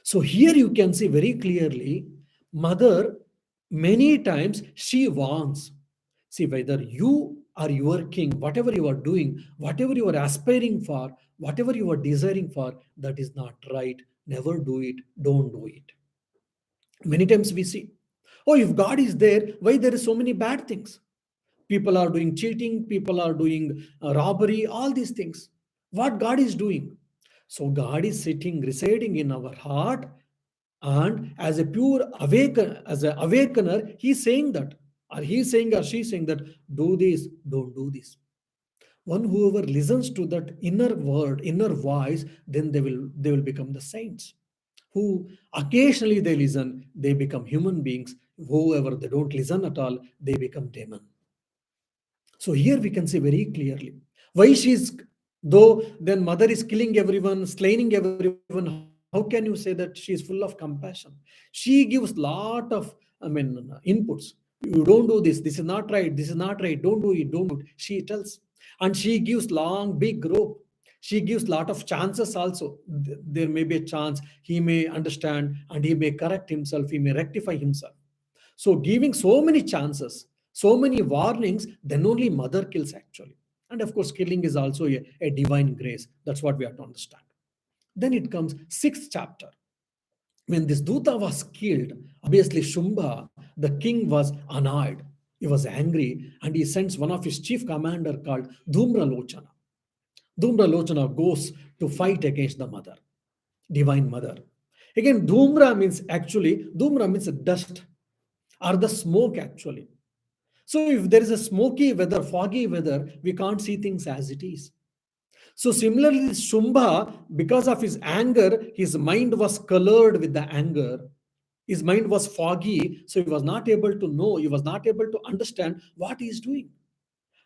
So here you can see very clearly, mother many times she warns. See, whether you or your king, whatever you are doing, whatever you are aspiring for, whatever you are desiring for, that is not right. Never do it. Don't do it. Many times we see, oh, if God is there, why there is so many bad things? People are doing cheating, people are doing robbery, all these things. What God is doing? So God is sitting, residing in our heart, and as a pure awaken, as an awakener, he's saying that, or he's saying or she's saying that, do this, don't do this. One whoever listens to that inner word, inner voice, then they will become the saints. Who occasionally they listen, they become human beings. Whoever they don't listen at all, they become demon. So here we can see very clearly why she's, though then mother is killing everyone, slaying everyone. How can you say that she is full of compassion? She gives lot of, inputs. You don't do this. This is not right. This is not right. Don't do it. Don't do it. She tells, and she gives long, big rope. She gives lot of chances also. There may be a chance he may understand and he may correct himself. He may rectify himself. So giving so many chances, so many warnings, then only mother kills actually. And of course, killing is also a divine grace. That's what we have to understand. Then it comes sixth chapter. When this Duta was killed, obviously Shumba, the king, was annoyed. He was angry and he sends one of his chief commander called Dhumra Lochana. Dhumra Lochana goes to fight against the mother, divine mother. Again, Dhumra means dust or the smoke actually. So if there is a smoky weather, foggy weather, we can't see things as it is. So similarly, Shumba, because of his anger, his mind was colored with the anger. His mind was foggy, so he was not able to know, he was not able to understand what he is doing.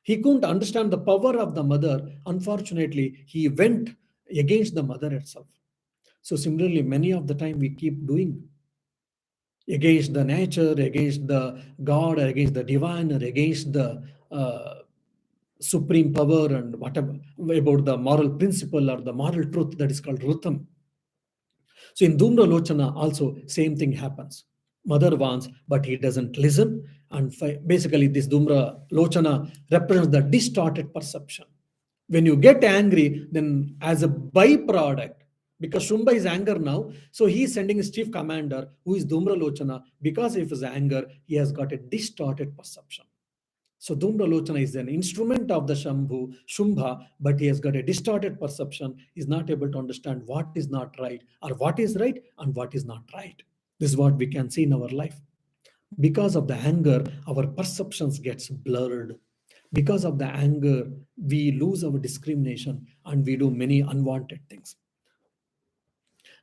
He couldn't understand the power of the mother. Unfortunately, he went against the mother itself. So similarly, many of the time we keep doing against the nature, against the God, or against the divine, or against the supreme power, and whatever about the moral principle or the moral truth that is called Rutam. So in Dhumra Lochana also same thing happens. Mother wants, but he doesn't listen. And basically this Dhumra Lochana represents the distorted perception. When you get angry, then as a byproduct, because Shumba is anger now, so he is sending his chief commander, who is Dhumra Lochana, because of his anger, he has got a distorted perception. So Dhumra Lochana is an instrument of the Shumbha, but he has got a distorted perception. He is not able to understand what is not right, or what is right and what is not right. This is what we can see in our life. Because of the anger, our perceptions gets blurred. Because of the anger, we lose our discrimination and we do many unwanted things.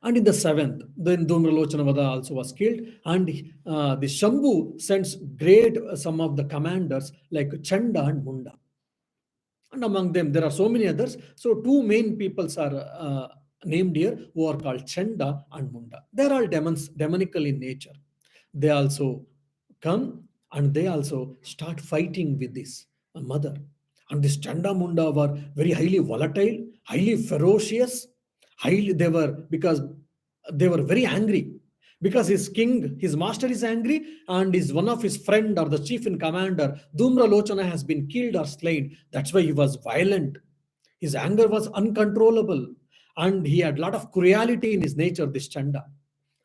And in the seventh, then Dhumralochanavada also was killed, and the Shambhu sends great some of the commanders like Chanda and Munda. And among them, there are so many others. So two main peoples are named here, who are called Chanda and Munda. They are all demonical in nature. They also come and they also start fighting with this mother. And this Chanda Munda were very highly volatile, highly ferocious, highly they were, because they were very angry, because his king, his master is angry, and is one of his friend or the chief in commander Dhumra Lochana has been killed or slain. That's why he was violent. His anger was uncontrollable, and he had a lot of cruelty in his nature, this Chanda.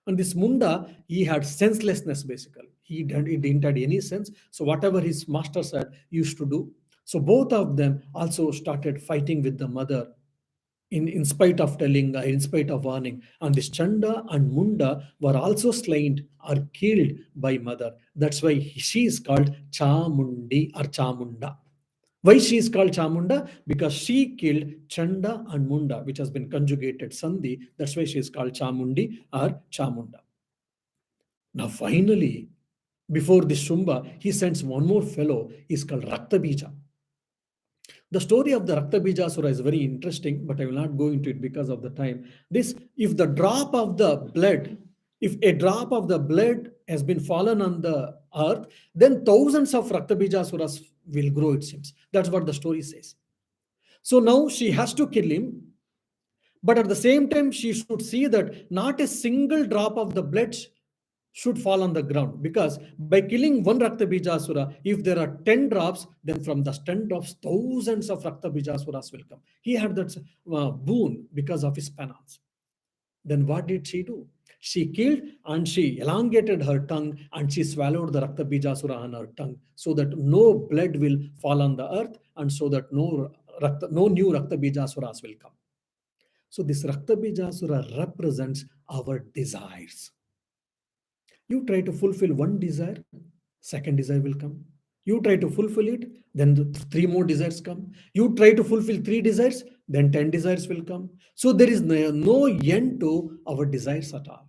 And this Munda, he had senselessness basically. He didn't have any sense. So whatever his master said, he used to do. So both of them also started fighting with the mother, in spite of telling, in spite of warning. And this Chanda and Munda were also slain or killed by mother. That's why she is called Chamundi or Chamunda. Why she is called Chamunda? Because she killed Chanda and Munda, which has been conjugated Sandhi. That's why she is called Chamundi or Chamunda. Now finally, before this Shumba, he sends one more fellow. He's called Raktabija. The story of the Raktabijasura is very interesting, but I will not go into it because of the time. This, if the drop of the blood, if a drop of the blood has been fallen on the earth, then thousands of Raktabijasuras will grow, it seems. That's what the story says. So now she has to kill him, but at the same time, she should see that not a single drop of the blood should fall on the ground, because by killing one Raktabijasura, if there are 10 drops, then from the 10 drops, thousands of Raktabijasuras will come. He had that boon because of his penance. Then what did she do? She killed and she elongated her tongue and she swallowed the Raktabijasura on her tongue, so that no blood will fall on the earth, and so that no new Raktabijasuras will come. So this Raktabijasura represents our desires. You try to fulfill one desire, second desire will come. You try to fulfill it, then three more desires come. You try to fulfill three desires, then 10 desires will come. So there is no end to our desires at all.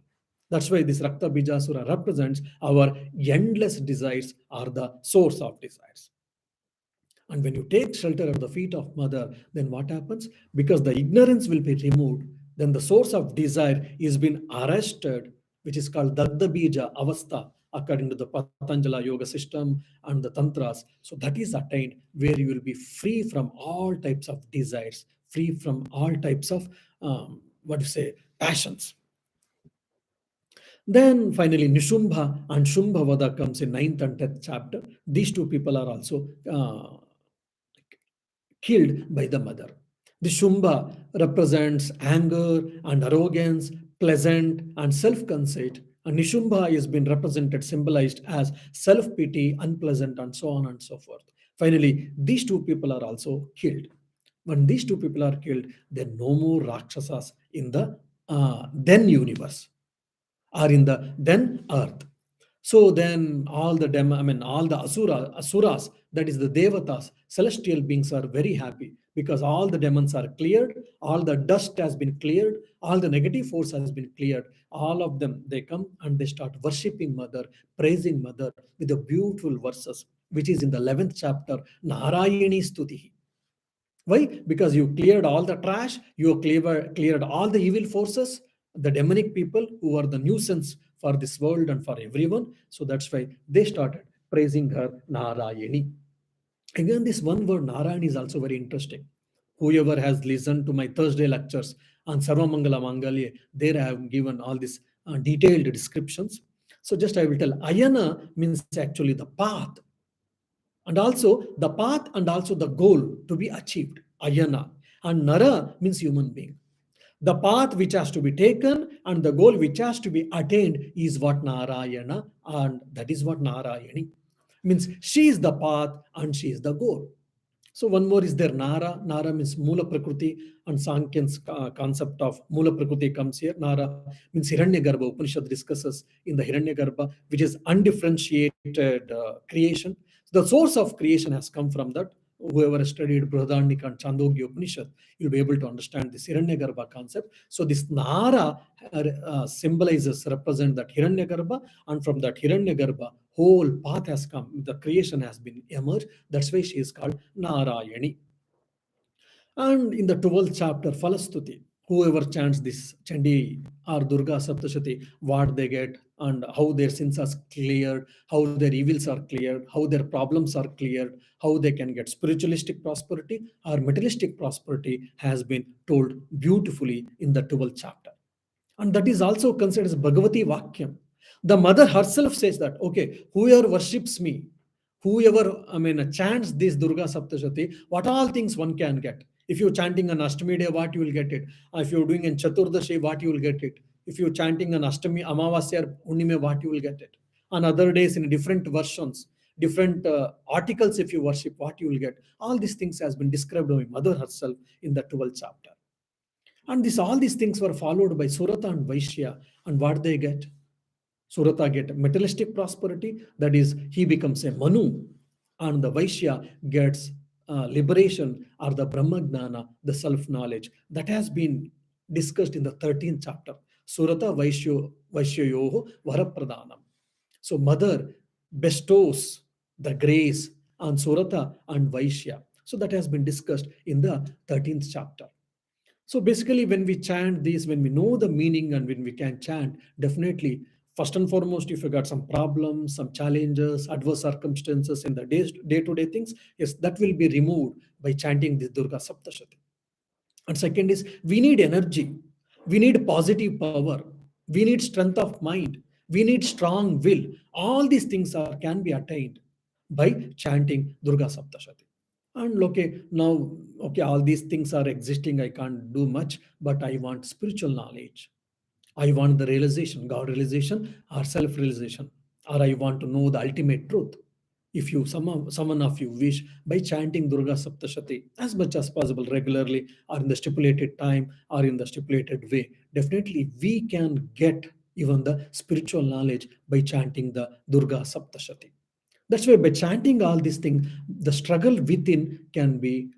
That's why this Rakta Bijasura represents our endless desires, are the source of desires. And when you take shelter at the feet of mother, then what happens? Because the ignorance will be removed, then the source of desire is been arrested, which is called Dagda Bija Avastha, according to the Patanjala Yoga system and the Tantras. So that is attained, where you will be free from all types of desires, free from all types of, passions. Then finally, Nishumbha and Shumbhavada comes in 9th and 10th chapter. These two people are also killed by the mother. The Shumba represents anger and arrogance, pleasant and self-conceit. And Nishumba has been represented, symbolized as self-pity, unpleasant, and so on and so forth. Finally, these two people are also killed. When these two people are killed, then no more Rakshasas in the then universe, or in the then earth. So then all the all the asuras, that is the devatas, celestial beings, are very happy, because all the demons are cleared, all the dust has been cleared, all the negative force has been cleared. All of them, they come and they start worshipping Mother, praising Mother with the beautiful verses, which is in the 11th chapter, Narayani Stuti. Why? Because you cleared all the trash, you cleared all the evil forces, the demonic people who are the nuisance for this world and for everyone. So that's why they started praising her Narayani. Again, this one word Narayani is also very interesting. Whoever has listened to my Thursday lectures on Sarvamangala Mangalya, there I have given all these detailed descriptions. So just I will tell, Ayana means actually the path, and also the path and also the goal to be achieved, Ayana. And Nara means human being. The path which has to be taken and the goal which has to be attained is what Narayana, and that is what Narayani means. She is the path and she is the goal. So one more is there, Nara. Nara means Mula Prakriti, and Sankyan's concept of Mula Prakriti comes here. Nara means Hiranyagarbha. Upanishad discusses in the Hiranyagarbha, which is undifferentiated creation. The source of creation has come from that. Whoever has studied Brihadaranyaka and Chandogya Upanishad, you'll be able to understand this Hiranyagarbha concept. So this Nara symbolizes, represent that Hiranyagarbha, and from that Hiranyagarbha, whole path has come. The creation has been emerged. That's why she is called Narayani. And in the 12th chapter, Falastuti, whoever chants this Chandi or Durga Saptashati, what they get and how their sins are cleared, how their evils are cleared, how their problems are cleared, how they can get spiritualistic prosperity or materialistic prosperity, has been told beautifully in the 12th chapter. And that is also considered as Bhagavati Vakyam. The mother herself says that, okay, whoever worships me, whoever, chants this Durga Saptashati, what all things one can get. If you're chanting an Ashtami day, what you will get it. If you're doing in Chaturdashi, what you will get it. If you're chanting an Ashtami, Amavasya, or Punnime, what you will get it. On other days, in different versions, different articles, if you worship, what you will get. All these things has been described by Mother herself in the 12th chapter. And all these things were followed by Surata and Vaishya. And what they get? Surata get materialistic prosperity, that is, he becomes a Manu, and the Vaishya gets liberation or the Brahmagnana, the self-knowledge. That has been discussed in the 13th chapter. Surata Vaishyayoho Varapradhanam. So Mother bestows the grace on Surata and Vaishya. So that has been discussed in the 13th chapter. So basically, when we chant these, when we know the meaning and when we can chant, definitely, first and foremost, if you got some problems, some challenges, adverse circumstances in the day-to-day things, yes, that will be removed by chanting this Durga Saptashati. And second is, we need energy, we need positive power, we need strength of mind, we need strong will. All these things can be attained by chanting Durga Saptashati. And okay, now, okay, all these things are existing, I can't do much, but I want spiritual knowledge. I want the realization, God realization or self realization, or I want to know the ultimate truth. If you, someone of you wish, by chanting Durga Saptashati as much as possible regularly, or in the stipulated time, or in the stipulated way, definitely we can get even the spiritual knowledge by chanting the Durga Saptashati. That's why by chanting all these things, the struggle within can be,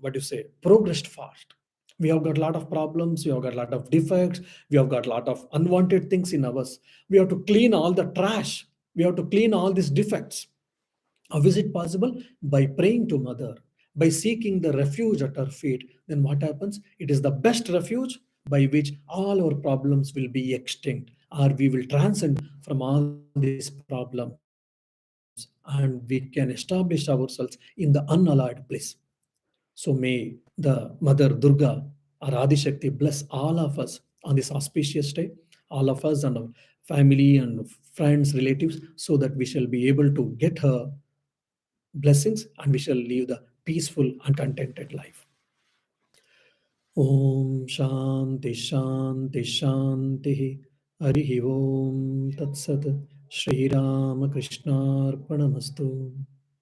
what you say, progressed fast. We have got a lot of problems, we have got a lot of defects, we have got a lot of unwanted things in us. We have to clean all the trash, we have to clean all these defects. How is it possible? By praying to Mother, by seeking the refuge at her feet. Then what happens? It is the best refuge by which all our problems will be extinct, or we will transcend from all these problems, and we can establish ourselves in the unalloyed bliss. So may the Mother Durga or Adishakti bless all of us on this auspicious day, all of us and our family and friends, relatives, so that we shall be able to get her blessings and we shall live the peaceful and contented life. Om Shanti Shanti Shanti. Harihi Om Tat Sat. Shri Ramakrishna Arpanamastu.